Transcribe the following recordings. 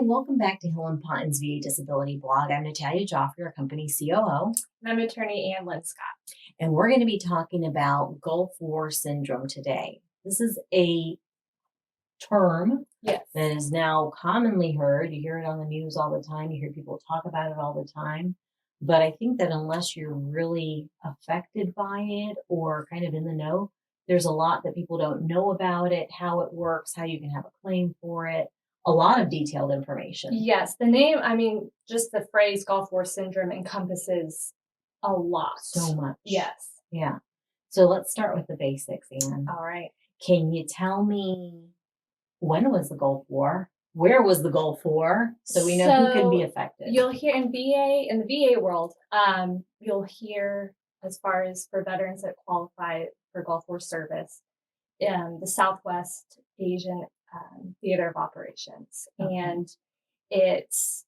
welcome back to Hill and Ponton's VA Disability Blog. I'm Natalia Jofre, our company COO. And I'm attorney Ann Linscott. And we're going to be talking about Gulf War syndrome today. This is a term that is now commonly heard. You hear it on the news all the time. You hear people talk about it all the time. But I think that unless you're really affected by it or kind of in the know, there's a lot that people don't know about it, how it works, how you can have a claim for it. A lot of detailed information. Yes, the name, just the phrase Gulf War syndrome encompasses a lot. So much. Yes. Yeah. So let's start with the basics, Ann. All right. Can you tell me, when was the Gulf War? Where was the Gulf War? So we know who can be affected. You'll hear in the VA world, you'll hear, as far as for veterans that qualify for Gulf War service, the Southwest Asian Theater of Operations. Okay. And it's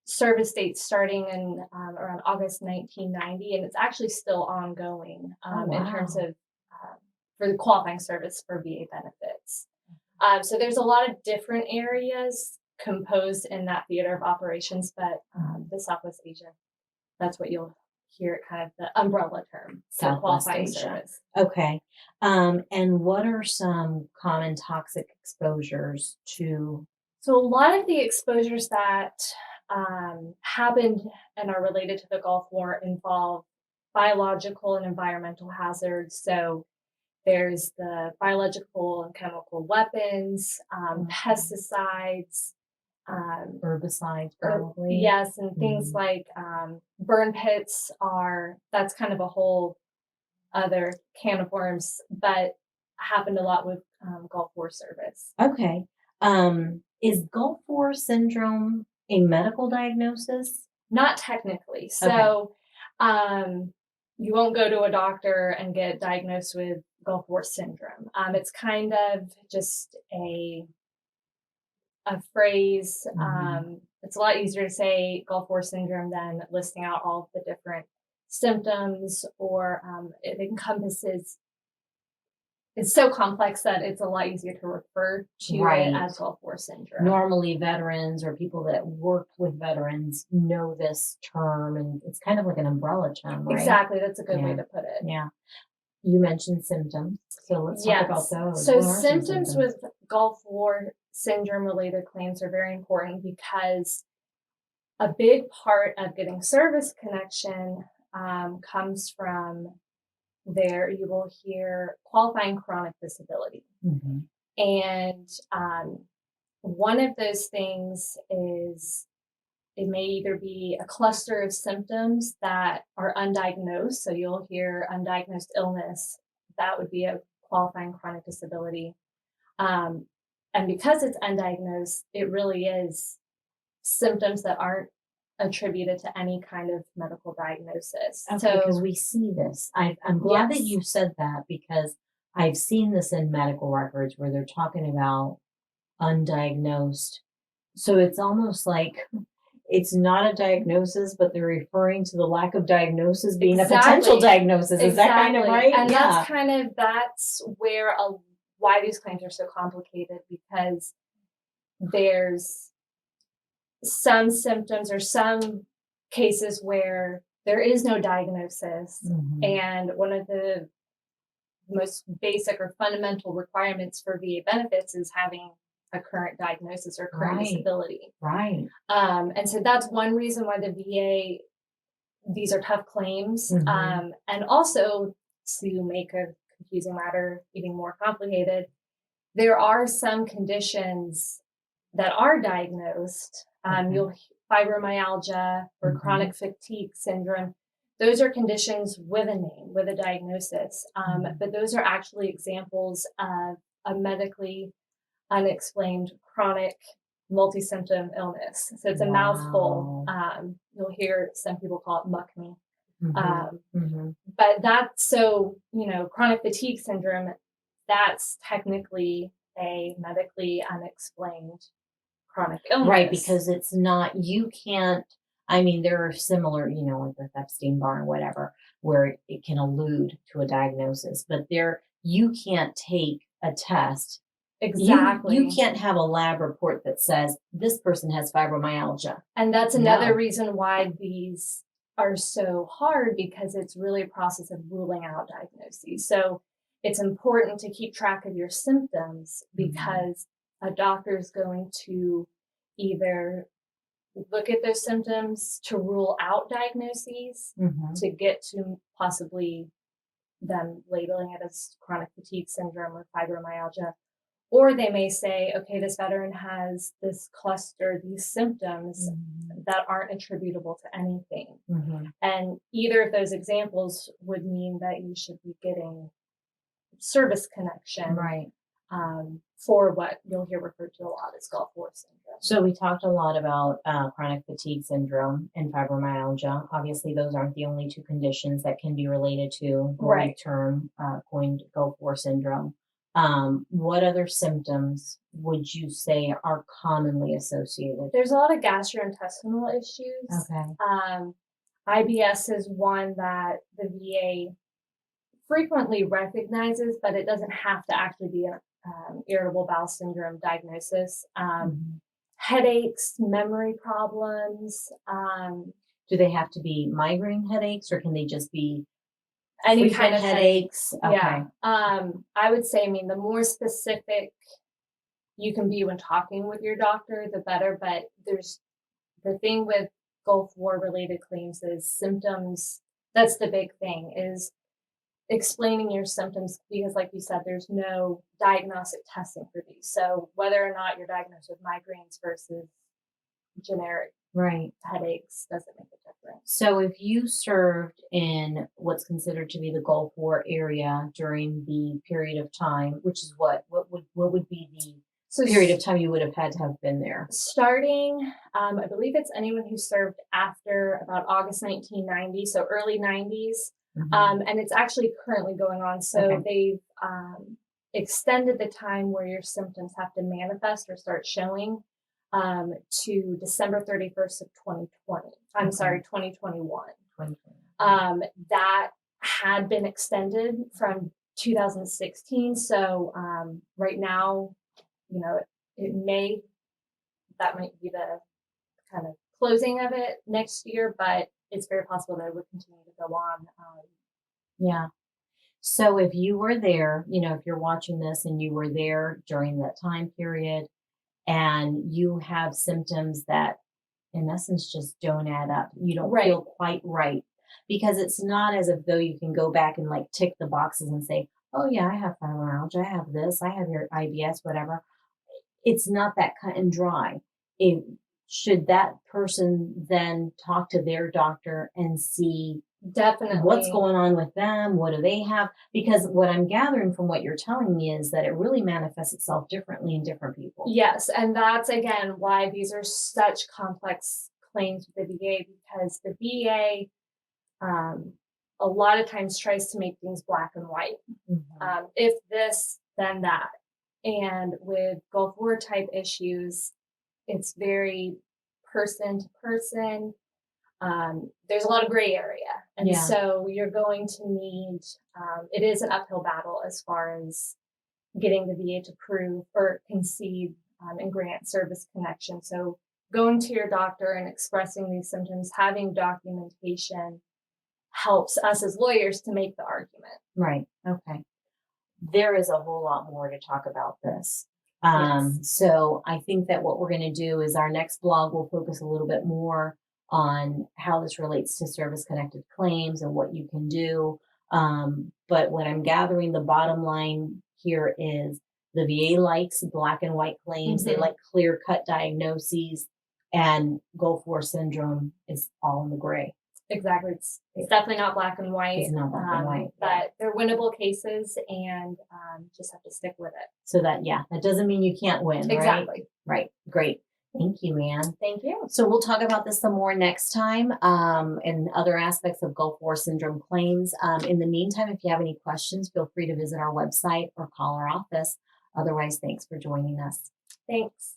service dates starting in around August 1990, and it's actually still ongoing in terms of for the qualifying service for VA benefits. So there's a lot of different areas composed in that theater of operations, but the Southwest Asia, that's what you'll hear it kind of the umbrella term, Southwest Asia. Service. Okay. And what are some common toxic exposures to? So a lot of the exposures that happened and are related to the Gulf War involve biological and environmental hazards. So there's the biological and chemical weapons, pesticides, herbicides, probably. Yes, and things like burn pits that's kind of a whole other can of worms, but happened a lot with Gulf War service. Okay. Is Gulf War syndrome a medical diagnosis? Not technically. So you won't go to a doctor and get diagnosed with Gulf War syndrome. It's kind of just a phrase. It's a lot easier to say Gulf War syndrome than listing out all of the different symptoms, or it encompasses. It's so complex that it's a lot easier to refer to it as Gulf War syndrome. Normally, veterans or people that work with veterans know this term, and it's kind of like an umbrella term, right? Exactly. That's a good way to put it. Yeah. You mentioned symptoms, so let's talk about those. So symptoms with Gulf War syndrome related claims are very important because a big part of getting service connection comes from you will hear qualifying chronic disability. And one of those things is it may either be a cluster of symptoms that are undiagnosed. So you'll hear undiagnosed illness. That would be a qualifying chronic disability. And because it's undiagnosed, it really is symptoms that aren't attributed to any kind of medical diagnosis. Okay, because we see this. I'm glad that you said that, because I've seen this in medical records where they're talking about undiagnosed. So it's almost like it's not a diagnosis, but they're referring to the lack of diagnosis being a potential diagnosis. Is that kind of right? And that's where why these claims are so complicated, because there's some symptoms or some cases where there is no diagnosis. And one of the most basic or fundamental requirements for VA benefits is having a current diagnosis or current disability. Right. And so that's one reason why the VA, these are tough claims. And also, to make a confusing matter even more complicated, there are some conditions that are diagnosed. You'll fibromyalgia or chronic fatigue syndrome. Those are conditions with a name, with a diagnosis. But those are actually examples of a medically unexplained chronic multi-symptom illness. So it's a mouthful. You'll hear some people call it muck me. But chronic fatigue syndrome, that's technically a medically unexplained chronic illness. Right, because it's not, you can't, there are similar, like with Epstein-Barr or whatever, where it can allude to a diagnosis, but you can't take a test Exactly. You can't have a lab report that says this person has fibromyalgia. And that's another reason why these are so hard, because it's really a process of ruling out diagnoses. So it's important to keep track of your symptoms, because a doctor is going to either look at those symptoms to rule out diagnoses, to get to possibly them labeling it as chronic fatigue syndrome or fibromyalgia. Or they may say, okay, this veteran has this cluster, these symptoms that aren't attributable to anything. And either of those examples would mean that you should be getting service connection, for what you'll hear referred to a lot as Gulf War syndrome. So we talked a lot about chronic fatigue syndrome and fibromyalgia. Obviously, those aren't the only two conditions that can be related to the term coined Gulf War syndrome. What other symptoms would you say are commonly associated? There's a lot of gastrointestinal issues. Okay. IBS is one that the VA frequently recognizes, but it doesn't have to actually be an irritable bowel syndrome diagnosis. Headaches, memory problems. Do they have to be migraine headaches, or can they just be any kind of headaches? Okay. Yeah. I would say, the more specific you can be when talking with your doctor, the better. But there's the thing with Gulf War related claims is symptoms. That's the big thing, is explaining your symptoms, because like you said, there's no diagnostic testing for these. So whether or not you're diagnosed with migraines versus generic headaches doesn't make a difference. So if you served in what's considered to be the Gulf War area during the period of time, which is what would be the period of time you would have had to have been there? Starting, I believe it's anyone who served after about August 1990, so early 90s. And it's actually currently going on. So they've extended the time where your symptoms have to manifest or start showing to December 31st of 2020. I'm sorry, 2021. That had been extended from 2016. So right now, that might be the kind of closing of it next year, but it's very possible that it would continue to go on. So if you were there, if you're watching this and you were there during that time period and you have symptoms that in essence just don't add up, you don't feel quite right, because it's not as if though you can go back and like tick the boxes and say, oh yeah, I have fibromyalgia, I have this, I have your IBS, whatever. It's not that cut and dry. Should that person then talk to their doctor and see what's going on with them? What do they have? Because what I'm gathering from what you're telling me is that it really manifests itself differently in different people. Yes, and that's again why these are such complex claims with the VA, because the VA a lot of times tries to make things black and white. If this, then that. And with Gulf War type issues, it's very person to person. There's a lot of gray area. And so you're going to need, it is an uphill battle as far as getting the VA to prove or concede and grant service connection. So going to your doctor and expressing these symptoms, having documentation helps us as lawyers to make the argument. Right. Okay. There is a whole lot more to talk about this. So I think that what we're going to do is our next blog will focus a little bit more on how this relates to service-connected claims and what you can do. But what I'm gathering, the bottom line here is the VA likes black and white claims. They like clear-cut diagnoses, and Gulf War syndrome is all in the gray. Exactly. It's definitely not black and white. It's not black and white. But they're winnable cases, and just have to stick with it. So that doesn't mean you can't win. Exactly. Right. Great. Thank you, man. Thank you. So we'll talk about this some more next time, and other aspects of Gulf War syndrome claims. In the meantime, if you have any questions, feel free to visit our website or call our office. Otherwise, thanks for joining us. Thanks.